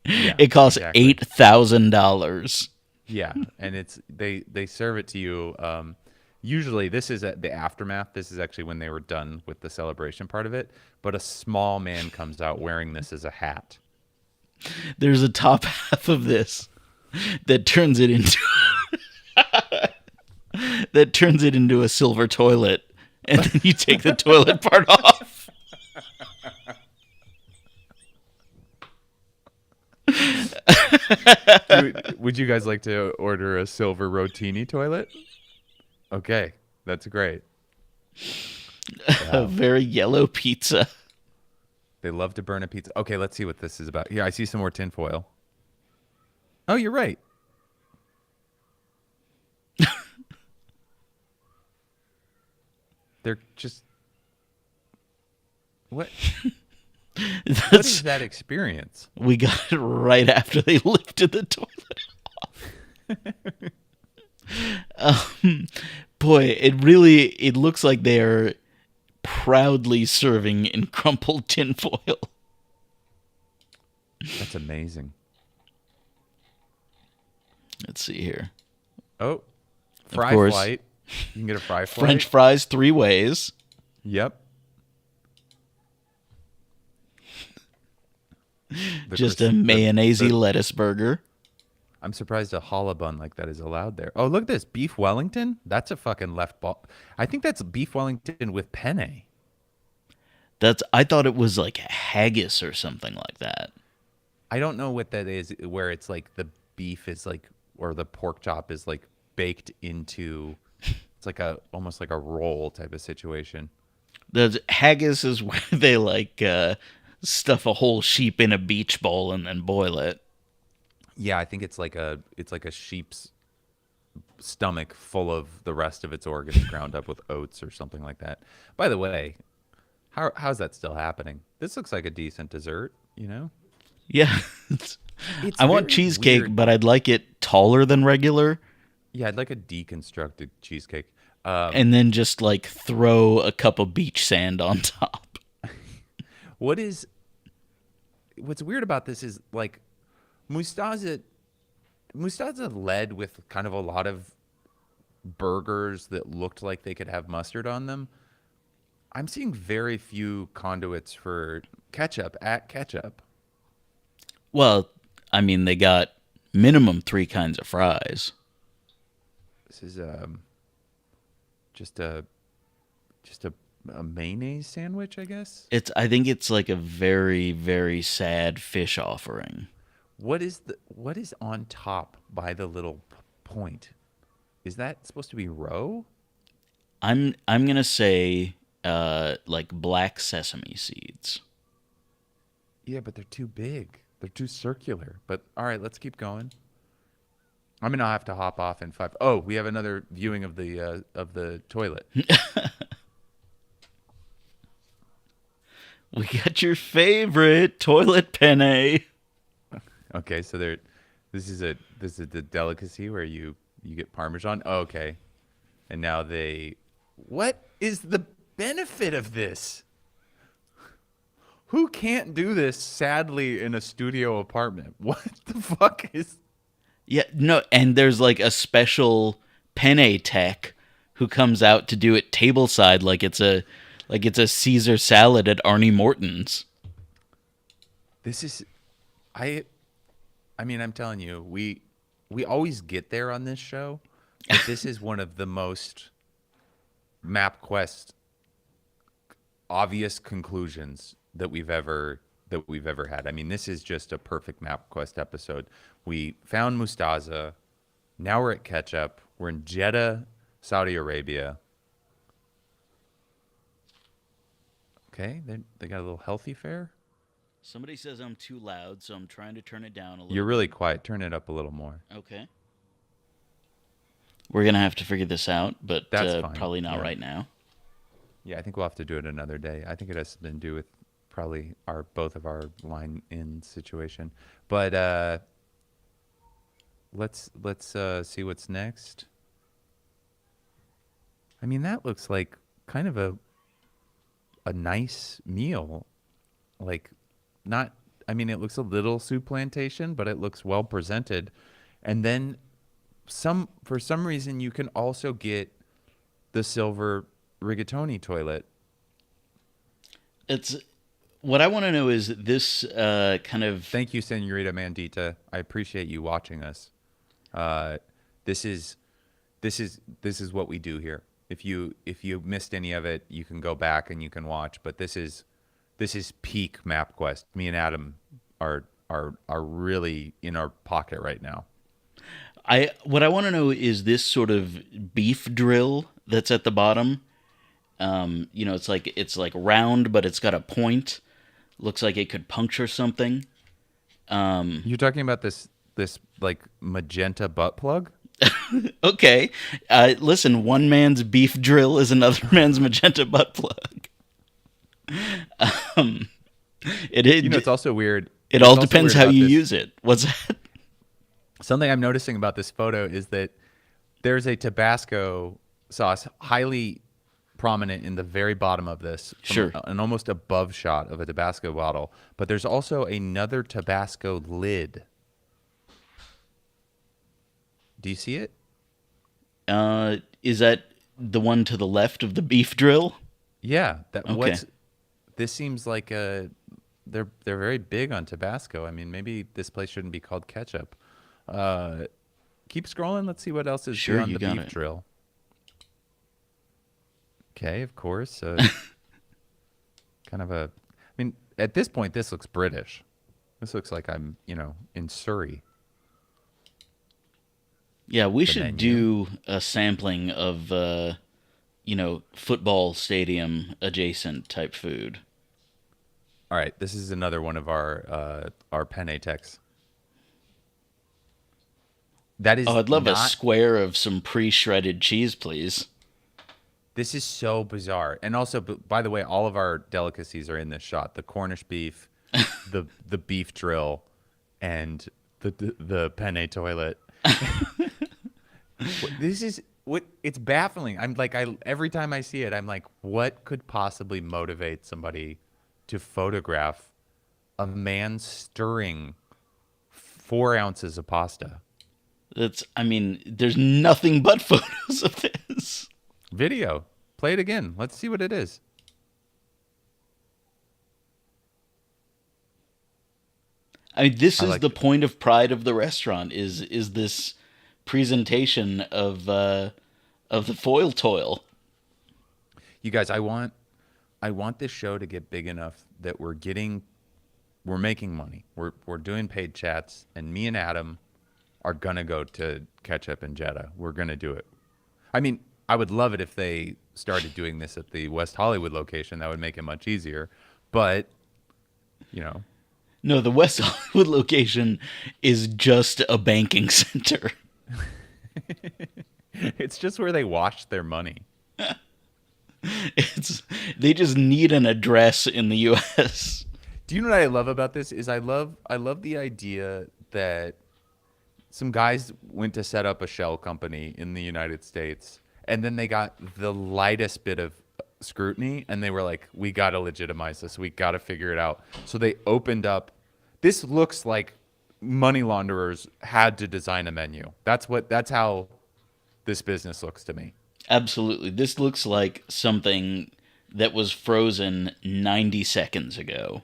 Yeah, It costs exactly. $8,000. Yeah, and they serve it to you. Usually, this is at the aftermath. This is actually when they were done with the celebration part of it. But a small man comes out wearing this as a hat. There's a top half of this that turns it into a silver toilet, and then you take the toilet part off. Would you guys like to order a silver rotini toilet? Okay, that's great. A very yellow pizza. They love to burn a pizza. Okay, let's see what this is about. Here, I see some more tinfoil. Oh, you're right. They're just what? What is That's, that experience? we got it right after they lifted the toilet off. Boy, it looks like they're proudly serving in crumpled tinfoil. That's amazing. Let's see here. Oh, fry course. flight. You can get a fry flight. French fries 3 ways. Yep. Just a mayonnaise the- lettuce burger. I'm surprised a challah bun like that is allowed there. Oh, look at this. Beef Wellington? That's a fucking left ball. I think that's beef Wellington with penne. I thought it was like haggis or something like that. I don't know what that is, where it's like the beef is like, or the pork chop is like baked into, it's like almost like a roll type of situation. The haggis is where they like stuff a whole sheep in a beach bowl and then boil it. Yeah, I think it's like a sheep's stomach full of the rest of its organs ground up with oats or something like that. By the way, how's that still happening? This looks like a decent dessert, you know? Yeah. It's I want very cheesecake, weird. but I'd like it taller than regular, Yeah, I'd like a deconstructed cheesecake. and then just like throw a cup of beach sand on top. What's weird about this is like Mustaza led with kind of a lot of burgers that looked like they could have mustard on them. I'm seeing very few conduits for ketchup at ketchup. Well, I mean, they got minimum 3 kinds of fries. This is just a mayonnaise sandwich, I guess. I think it's like a very, very sad fish offering. What is on top by the little point? Is that supposed to be roe? I'm gonna say like black sesame seeds. Yeah, but they're too big. They're too circular. But all right, let's keep going. I'm gonna have to hop off in 5. Oh, we have another viewing of the toilet. We got your favorite toilet penne. Okay, so this is the delicacy where you get Parmesan. Oh, okay, and now what is the benefit of this? Who can't do this sadly in a studio apartment? What the fuck is Yeah, no, and there's like a special penne tech who comes out to do it tableside like it's a Caesar salad at Arnie Morton's. this is I I mean, I'm telling you, we always get there on this show, but this is one of the most MapQuest obvious conclusions that we've ever had. I mean, this is just a perfect MapQuest episode. We found Mustaza. Now we're at Ketchup. We're in Jeddah, Saudi Arabia. Okay, they got a little healthy fare. Somebody says I'm too loud, so I'm trying to turn it down a little. You're really quiet. Turn it up a little more. Okay. We're gonna have to figure this out, but That's fine. probably not Yeah. right now. Yeah, I think we'll have to do it another day. I think it has something to do with probably both of our line in situation. But let's see what's next. I mean, that looks like kind of a nice meal. Like not I mean, it looks a little soup plantation, but it looks well presented. And then for some reason you can also get the silver rigatoni toilet. It's what I want to know is this kind of Thank you, Senorita Mandita. I appreciate you watching us. This is what we do here. If you missed any of it, you can go back and you can watch. But this is peak MapQuest. Me and Adam are really in our pocket right now. what I want to know is this sort of beef drill that's at the bottom. It's like round, but it's got a point. Looks like it could puncture something. You're talking about this like magenta butt plug? Okay, listen. One man's beef drill is another man's magenta butt plug. It's also weird. It It's all also depends weird how about you this. use it. What's that? Something I'm noticing about this photo is that there's a Tabasco sauce highly prominent in the very bottom of this. From Sure. An almost above shot of a Tabasco bottle. But there's also another Tabasco lid. Do you see it? Is that the one to the left of the beef drill? Yeah. Okay. This seems like they're very big on Tabasco. I mean, maybe this place shouldn't be called Ketchup. Keep scrolling. Let's see what else is Sure, beyond you the got beef it. drill. Okay, of course. Kind of a. I mean, at this point, this looks British. This looks like I'm, in Surrey. Yeah, we should menu. do a sampling of, football stadium adjacent type food. All right, this is another one of our penne techs. That is. Oh, I'd love a not- square of some pre-shredded cheese, please. This is so bizarre. And also, by the way, all of our delicacies are in this shot: the Cornish beef, the beef drill, and the penne toilet. This is what it's baffling. I'm like, every time I see it, I'm like, what could possibly motivate somebody to photograph a man stirring 4 ounces of pasta? There's nothing but photos of this. Video. Play it again. Let's see what it is. This I is like the it. point of pride of the restaurant is this presentation of the foil toil. You guys, I want this show to get big enough that we're making money. We're doing paid chats, and me and Adam are gonna go to Ketchup and Jeddah. We're gonna do it. I mean, I would love it if they started doing this at the West Hollywood location. That would make it much easier. But, No, the West Hollywood location is just a banking center. it's just where they wash their money. They just need an address in the U.S. Do you know what I love about this? Is I love the idea that some guys went to set up a shell company in the United States, and then they got the lightest bit of scrutiny, and they were like, we got to legitimize this. We got to figure it out. So they opened up. This looks like money launderers had to design a menu. That's how this business looks to me. Absolutely. This looks like something that was frozen 90 seconds ago.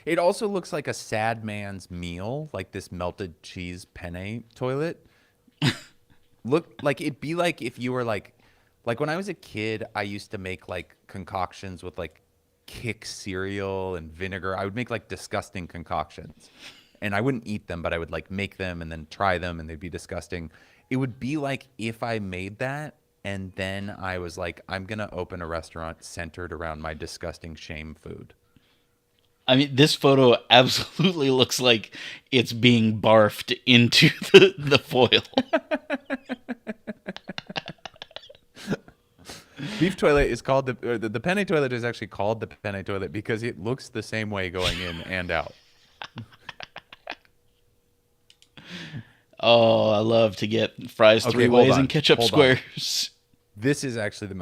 It also looks like a sad man's meal, like this melted cheese penne toilet. Look like it'd be like if you were like when I was a kid, I used to make like concoctions with like Kick cereal and vinegar. I would make like disgusting concoctions. And I wouldn't eat them, but I would like make them and then try them and they'd be disgusting. It would be like if I made that and then I was like, I'm going to open a restaurant centered around my disgusting shame food. I mean, this photo absolutely looks like it's being barfed into the foil. Beef toilet is called the penne toilet is actually called the penne toilet because it looks the same way going in and out. Oh, I love to get fries Okay, three hold ways on, and ketchup hold on. squares. This is actually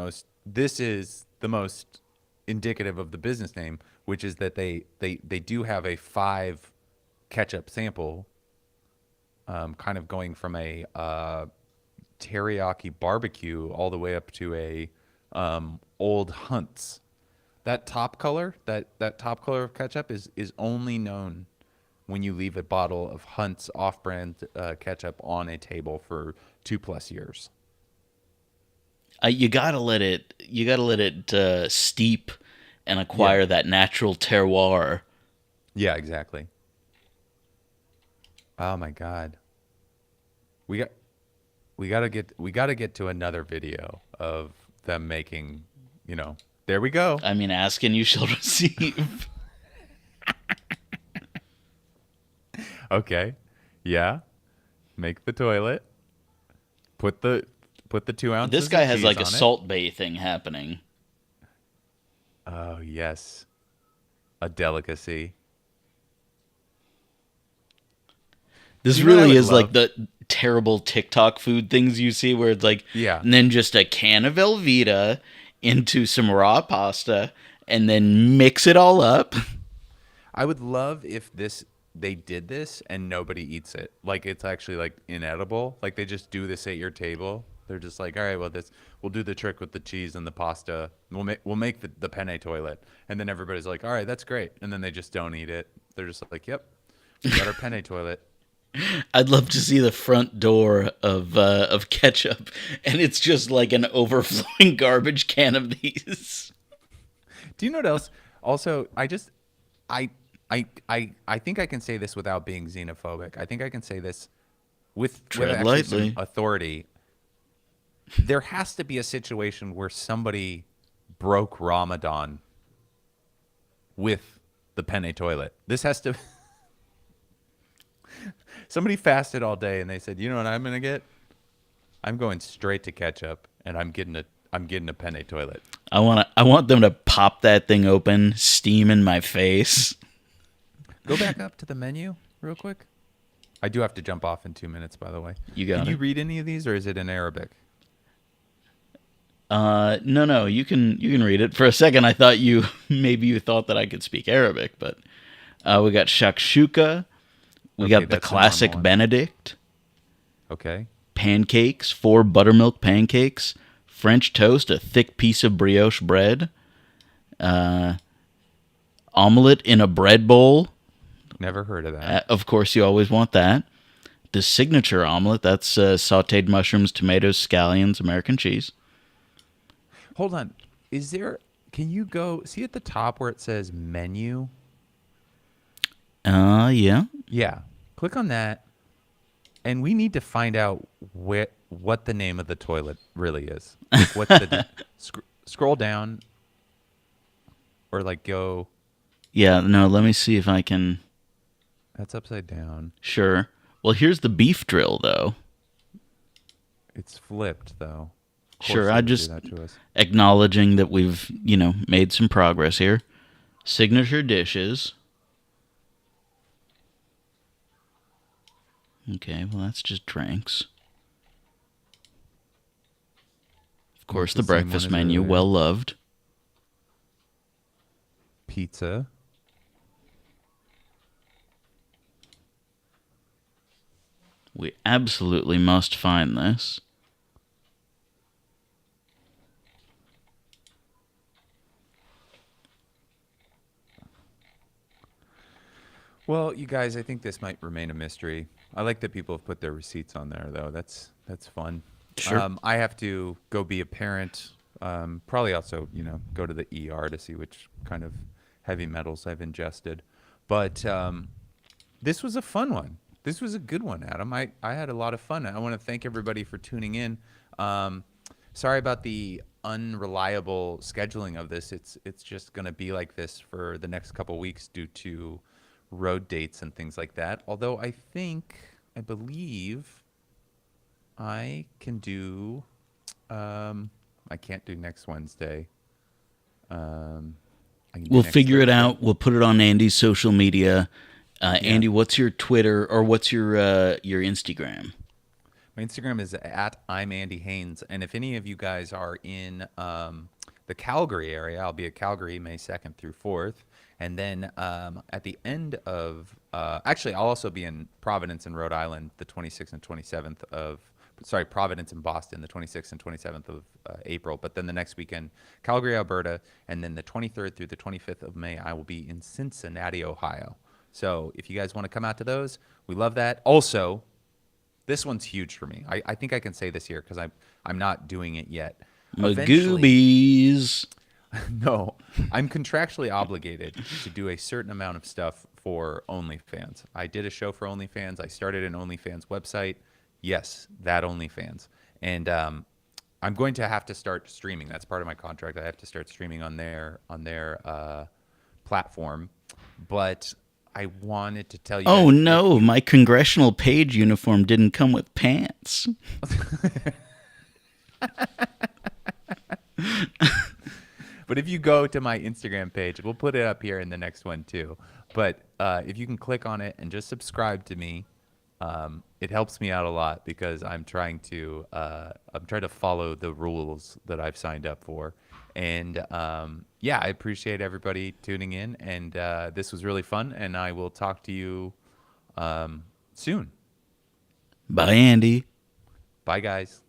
this is the most indicative of the business name, which is that they do have a 5 ketchup sample, kind of going from a teriyaki barbecue all the way up to a old Hunt's. That top color, that top color of ketchup is only known when you leave a bottle of Hunt's off-brand ketchup on a table for 2+ years. You gotta let it. You gotta let it steep and acquire that natural terroir. Yeah, exactly. Oh my God. We gotta get to another video of them making, there we go. I mean, ask and you shall receive. Okay. Yeah. Make the toilet. Put the 2 ounces. This guy of has cheese like a on it. salt bay thing happening. Oh, yes. A delicacy. This You know what I really would is like love? the terrible TikTok food things you see where it's like, Yeah. and then just a can of Velveeta into some raw pasta and then mix it all up. I would love if they did this and nobody eats it. Like it's actually like inedible. Like they just do this at your table. They're just like, all right, well we'll do the trick with the cheese and the pasta. We'll make the penne toilet, and then everybody's like, all right, that's great, and then they just don't eat it. They're just like, yep, we got our penne toilet. I'd love to see the front door of ketchup, and it's just like an overflowing garbage can of these. Do you know what else? Also, I think I can say this without being xenophobic. I think I can say this with Tread actually some lightly. authority. There has to be a situation where somebody broke Ramadan with the penne toilet. This has to. Somebody fasted all day and they said, "You know what I'm gonna get? I'm going straight to ketchup, and I'm getting a penne toilet." I want them to pop that thing open, steam in my face. Go back up to the menu real quick. I do have to jump off in 2 minutes, by the way. You got Can it. you read any of these, or is it in Arabic? No, you can read it. For a second, I thought maybe you thought that I could speak Arabic, but we got shakshuka, we Okay, got the that's the classic normal one. Benedict, Okay. pancakes, 4 buttermilk pancakes, French toast, a thick piece of brioche bread, omelet in a bread bowl. Never heard of that. Of course, you always want that. The signature omelet, that's sautéed mushrooms, tomatoes, scallions, American cheese. Hold on. Can you go see at the top where it says menu? Yeah. Yeah. Click on that. And we need to find out what the name of the toilet really is. Like what's scroll down or like go. Yeah, no, let me see if I can. That's upside down. Sure. Well, here's the beef drill, though. It's flipped though. Of course Sure, they I would do just that to us. acknowledging that we've, made some progress here. Signature dishes. Okay, well, that's just drinks. Of course, the the same one breakfast as menu, earlier. well loved. pizza. We absolutely must find this. Well, you guys, I think this might remain a mystery. I like that people have put their receipts on there, though. That's fun. Sure. I have to go be a parent. Probably also, go to the ER to see which kind of heavy metals I've ingested. But this was a fun one. This was a good one, Adam. I had a lot of fun. I want to thank everybody for tuning in. Sorry about the unreliable scheduling of this. It's just going to be like this for the next couple weeks due to road dates and things like that. Although I believe I can do. I can't do next Wednesday. I can do We'll next figure it Thursday. out. We'll put it on Andy's social media. Yeah. Andy, what's your Twitter or what's your Instagram? My Instagram is at I'm Andy Haynes, and if any of you guys are in the Calgary area, I'll be at Calgary May 2nd through 4th, and then at the end of actually, I'll also be in Providence in Rhode Island the 26th and 27th of Providence and Boston the 26th and 27th of April. But then the next weekend, Calgary, Alberta, and then the 23rd through the 25th of May, I will be in Cincinnati, Ohio. So if you guys want to come out to those, we love that. Also, this one's huge for me. I think I can say this here because I'm not doing it yet. Eventually, Magoobies. no, I'm contractually obligated to do a certain amount of stuff for OnlyFans. I did a show for OnlyFans. I started an OnlyFans website. Yes, that OnlyFans. And I'm going to have to start streaming. That's part of my contract. I have to start streaming on their platform. But I wanted to tell you. Oh guys, no, my congressional page uniform didn't come with pants. But if you go to my Instagram page, we'll put it up here in the next one too. But if you can click on it and just subscribe to me, it helps me out a lot because I'm trying to follow the rules that I've signed up for. And yeah, I appreciate everybody tuning in. And this was really fun. And I will talk to you soon. Bye, Andy. Bye, guys.